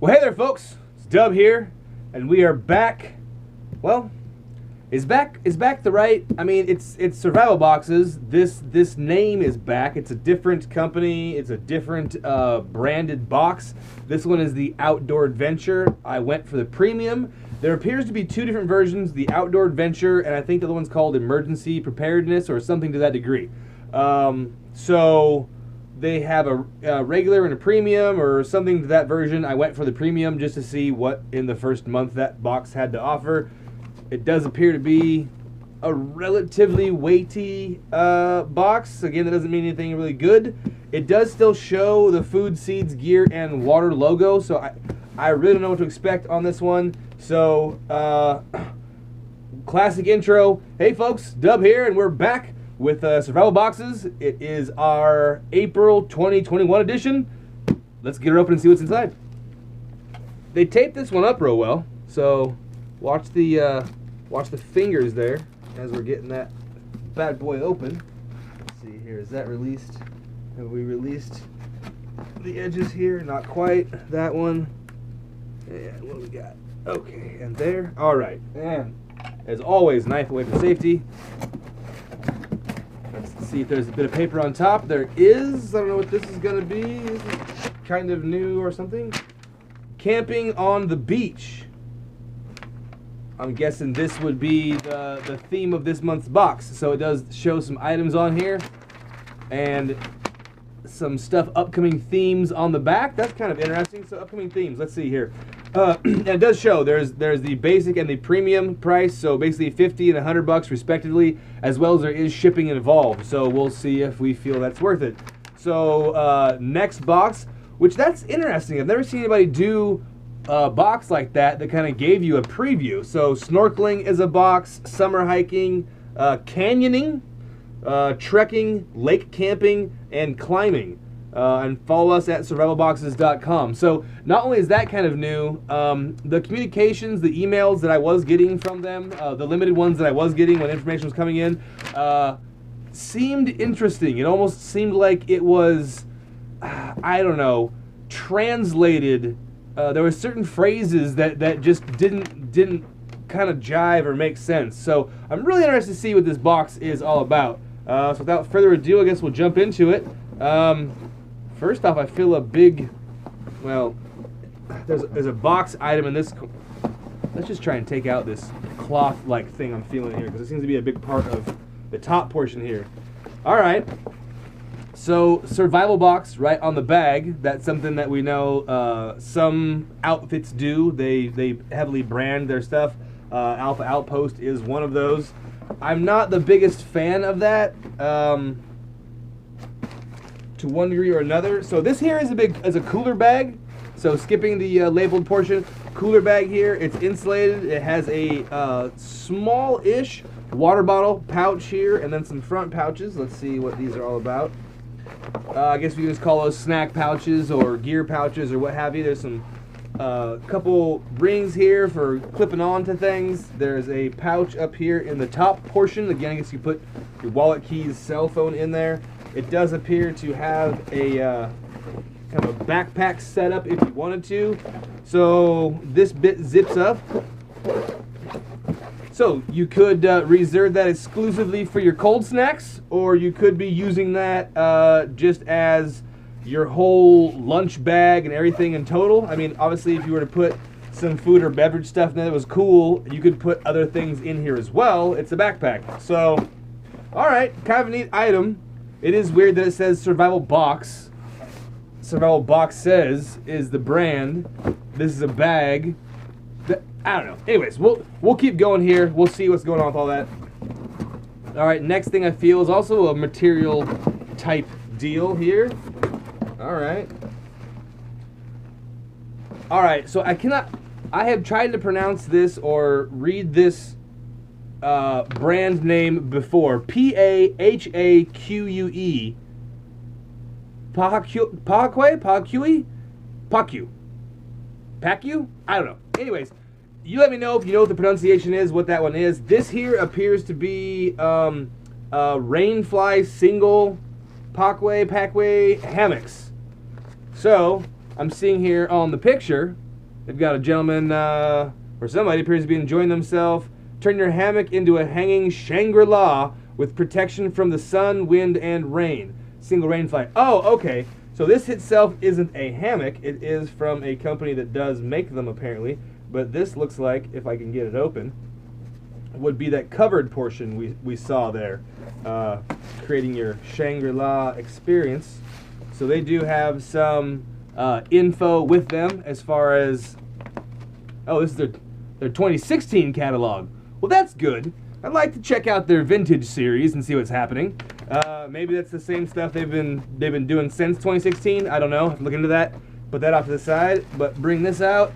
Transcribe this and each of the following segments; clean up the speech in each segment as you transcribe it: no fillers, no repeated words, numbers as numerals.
Well, hey there, folks. It's Dub here, and we are back. Well, is back the right? I mean, it's survival boxes. This name is back. It's a different company. It's a different branded box. This one is the Outdoor Adventure. I went for the premium. There appears to be two different versions: the Outdoor Adventure, and I think the other one's called Emergency Preparedness or something to that degree. So they have a regular and a premium or something to that version. I went for the premium just to see what in the first month that box had to offer. It does appear to be a relatively weighty box. Again, that doesn't mean anything really good. It does still show the food, seeds, gear, and water logo, so I really don't know what to expect on this one. So, classic intro. Hey folks, Dub here, and we're back with survival boxes. It is our April 2021 edition. Let's get her open and see what's inside. They taped this one up real well, so watch the fingers there as we're getting that bad boy open. Let's see here, is that released? Have we released the edges here? Not quite. That one. And what do we got? Okay, and there. All right, and as always, knife away for safety. Let's see if there's a bit of paper on top. There is. I don't know what this is going to be. Is it kind of new or something? Camping on the beach. I'm guessing this would be the theme of this month's box. So it does show some items on here and some stuff, upcoming themes on the back. That's kind of interesting. So upcoming themes. Let's see here. And it does show there's the basic and the premium price, so basically $50 and $100 respectively, as well as there is shipping involved. So we'll see if we feel that's worth it. So next box, which that's interesting. I've never seen anybody do a box like that kind of gave you a preview. So snorkeling is a box, summer hiking, canyoning, trekking, lake camping, and climbing. And follow us at survivalboxes.com. So not only is that kind of new, the communications, the emails that I was getting from them, the limited ones that I was getting when information was coming in, seemed interesting. It almost seemed like it was, I don't know, translated. There were certain phrases that just didn't kind of jive or make sense. So I'm really interested to see what this box is all about. So without further ado, I guess we'll jump into it. First off, I feel a big, well, there's a box item in this. Let's just try and take out this cloth-like thing I'm feeling here, because it seems to be a big part of the top portion here. All right. So survival box right on the bag. That's something that we know some outfits do. They heavily brand their stuff. Alpha Outpost is one of those. I'm not the biggest fan of that. To one degree or another. So this here is a cooler bag. So skipping the labeled portion, cooler bag here. It's insulated. It has a small-ish water bottle pouch here, and then some front pouches. Let's see what these are all about. I guess we can just call those snack pouches or gear pouches or what have you. There's some couple rings here for clipping on to things. There's a pouch up here in the top portion. Again, I guess you put your wallet, keys, cell phone in there. It does appear to have a kind of a backpack setup if you wanted to. So this bit zips up. So you could reserve that exclusively for your cold snacks, or you could be using that just as your whole lunch bag and everything in total. I mean, obviously, if you were to put some food or beverage stuff in there that was cool, you could put other things in here as well. It's a backpack. So, all right, kind of a neat item. It is weird that it says Survival Box. Survival Box says is the brand. This is a bag. I don't know. Anyways, we'll keep going here. We'll see what's going on with all that. All right, next thing I feel is also a material type deal here. All right. All right, so I have tried to pronounce this or read this brand name before. Pahaque. Pacu? I don't know. Anyways, you let me know if you know what the pronunciation is, what that one is. This here appears to be rainfly single Packway hammocks. So I'm seeing here on the picture They've got a gentleman, or somebody appears to be enjoying themselves. Turn your hammock into a hanging Shangri-La with protection from the sun, wind, and rain. Single rainfly. Oh, okay. So this itself isn't a hammock. It is from a company that does make them, apparently. But this looks like, if I can get it open, would be that covered portion we saw there, creating your Shangri-La experience. So they do have some info with them as far as, oh, this is their 2016 catalog. Well, that's good. I'd like to check out their vintage series and see what's happening. Maybe that's the same stuff they've been doing since 2016. I don't know. Have to look into that. Put that off to the side. But bring this out,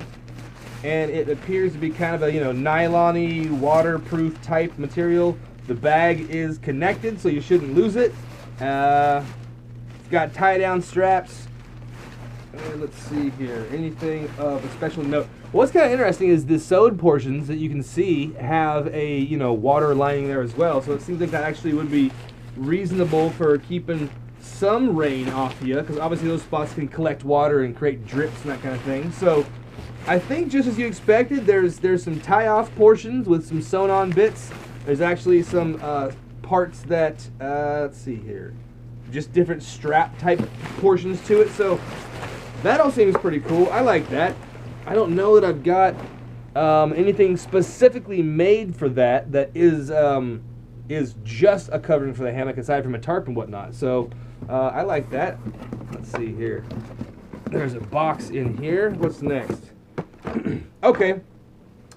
and it appears to be kind of a nylon-y, waterproof type material. The bag is connected, so you shouldn't lose it. It's got tie-down straps. Let's see here. Anything of a special note? What's kind of interesting is the sewed portions that you can see have a water lining there as well. So it seems like that actually would be reasonable for keeping some rain off you, because obviously those spots can collect water and create drips and that kind of thing. So I think just as you expected, there's some tie-off portions with some sewn-on bits. There's actually some parts that let's see here, just different strap type portions to it. So that all seems pretty cool. I like that. I don't know that I've got anything specifically made for that is just a covering for the hammock aside from a tarp and whatnot. So I like that. Let's see here. There's a box in here. What's next? Okay.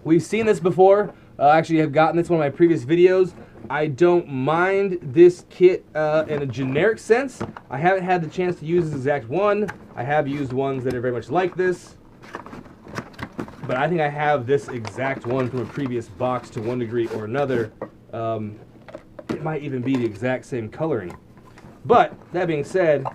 We've seen this before. Actually, I've gotten this in one of my previous videos. I don't mind this kit in a generic sense. I haven't had the chance to use this exact one. I have used ones that are very much like this. But I think I have this exact one from a previous box to one degree or another. It might even be the exact same coloring. But, that being said,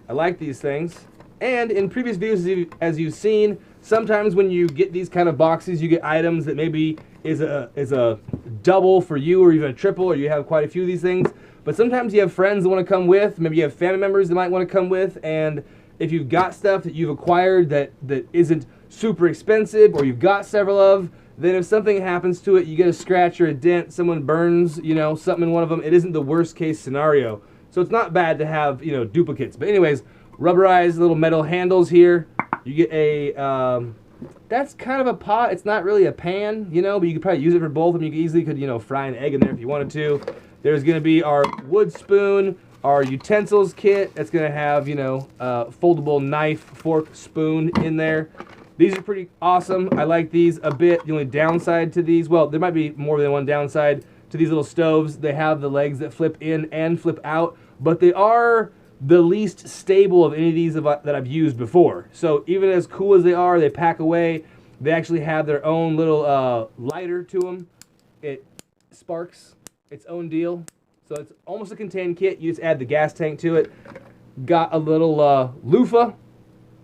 I like these things. And in previous videos, as you've seen, sometimes when you get these kind of boxes, you get items that maybe is a double for you, or even a triple, or you have quite a few of these things. But sometimes you have friends that want to come with, maybe you have family members that might want to come with, and if you've got stuff that you've acquired that isn't super expensive, or you've got several of, then if something happens to it, you get a scratch or a dent, someone burns, something in one of them, it isn't the worst case scenario. So it's not bad to have, duplicates. But anyways, rubberized little metal handles here. You get a, that's kind of a pot. It's not really a pan, but you could probably use it for both of them. You easily could, fry an egg in there if you wanted to. There's going to be our wood spoon, our utensils kit. That's going to have, foldable knife, fork, spoon in there. These are pretty awesome. I like these a bit. The only downside to these, well, there might be more than one downside to these little stoves. They have the legs that flip in and flip out, but they are the least stable of any of these that I've used before. So even as cool as they are, they pack away. They actually have their own little lighter to them. It sparks its own deal. So it's almost a contained kit. You just add the gas tank to it. Got a little loofah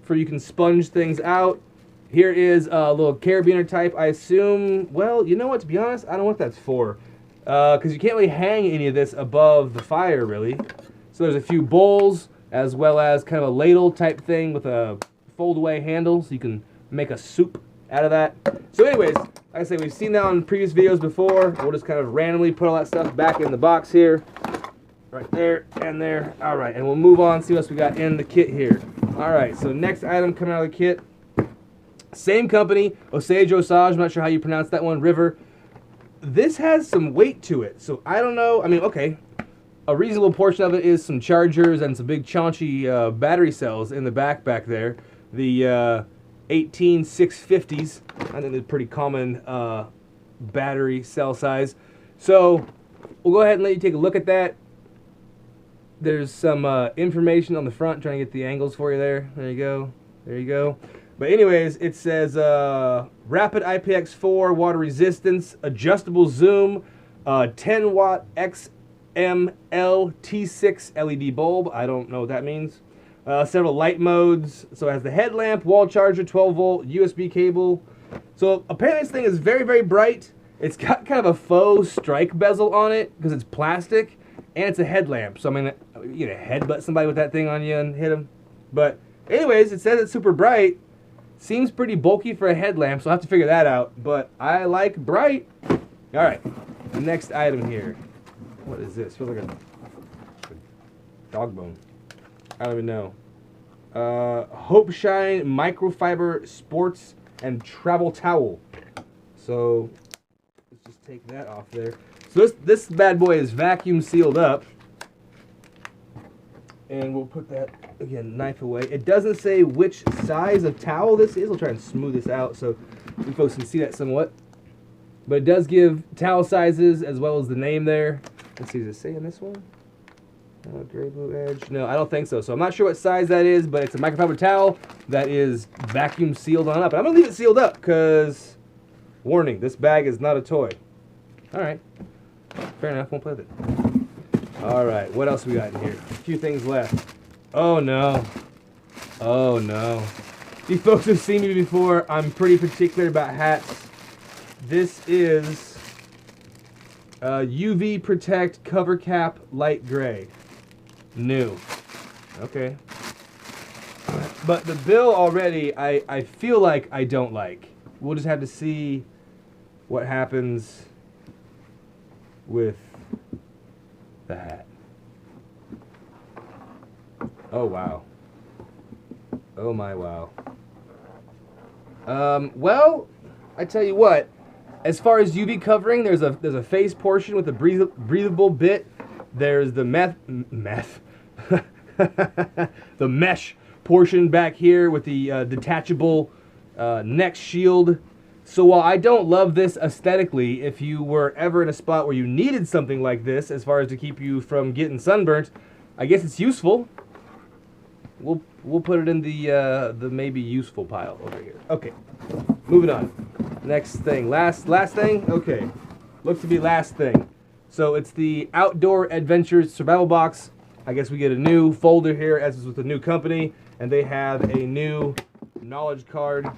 for you can sponge things out. Here is a little carabiner type. I assume, well, you know what, to be honest, I don't know what that's for. Because you can't really hang any of this above the fire, really. So there's a few bowls, as well as kind of a ladle type thing with a fold-away handle, so you can make a soup out of that. So anyways, like I say, we've seen that on previous videos before. We'll just kind of randomly put all that stuff back in the box here. Right there and there. All right, and we'll move on, see what else we got in the kit here. All right, so next item coming out of the kit. Same company, Osage, I'm not sure how you pronounce that one, River. This has some weight to it, so I don't know. I mean, okay, a reasonable portion of it is some chargers and some big chaunchy battery cells in the back there. The 18650s, I think they're pretty common battery cell size. So we'll go ahead and let you take a look at that. There's some information on the front, trying to get the angles for you there. There you go. There you go. But anyways, it says rapid IPX4 water resistance, adjustable zoom, 10 watt XML T6 LED bulb. I don't know what that means. Several light modes. So it has the headlamp, wall charger, 12 volt, USB cable. So apparently this thing is very, very bright. It's got kind of a faux strike bezel on it because it's plastic, and it's a headlamp. So I mean, you know, headbutt somebody with that thing on you and hit them. But anyways, it says it's super bright. Seems pretty bulky for a headlamp, so I'll have to figure that out. But I like bright. All right, next item here. What is this? Feels like a dog bone. I don't even know. Hope Shine Microfiber Sports and Travel Towel. So let's just take that off there. So this bad boy is vacuum sealed up. And we'll put that, again, knife away. It doesn't say which size of towel this is. I'll try and smooth this out so you folks can see that somewhat. But it does give towel sizes as well as the name there. Let's see, does it say on this one? Gray blue edge. No, I don't think so. So I'm not sure what size that is, but it's a microfiber towel that is vacuum sealed on up. And I'm going to leave it sealed up because, warning, this bag is not a toy. All right. Fair enough. Won't play with it. All right. What else we got in here? A few things left. Oh, no. Oh, no. You folks have seen me before. I'm pretty particular about hats. This is UV Protect Cover Cap Light Gray. New. Okay. But the bill already, I feel like I don't like. We'll just have to see what happens with the hat. Oh, wow. Oh, my wow. Well, I tell you what. As far as UV covering, there's a face portion with a breathable bit. There's the the mesh portion back here with the detachable neck shield. So while I don't love this aesthetically, if you were ever in a spot where you needed something like this, as far as to keep you from getting sunburnt, I guess it's useful. We'll put it in the maybe useful pile over here. Okay, moving on. Next thing, last thing. Okay, looks to be last thing. So it's the Outdoor Adventures Survival Box. I guess we get a new folder here, as is with the new company, and they have a new knowledge card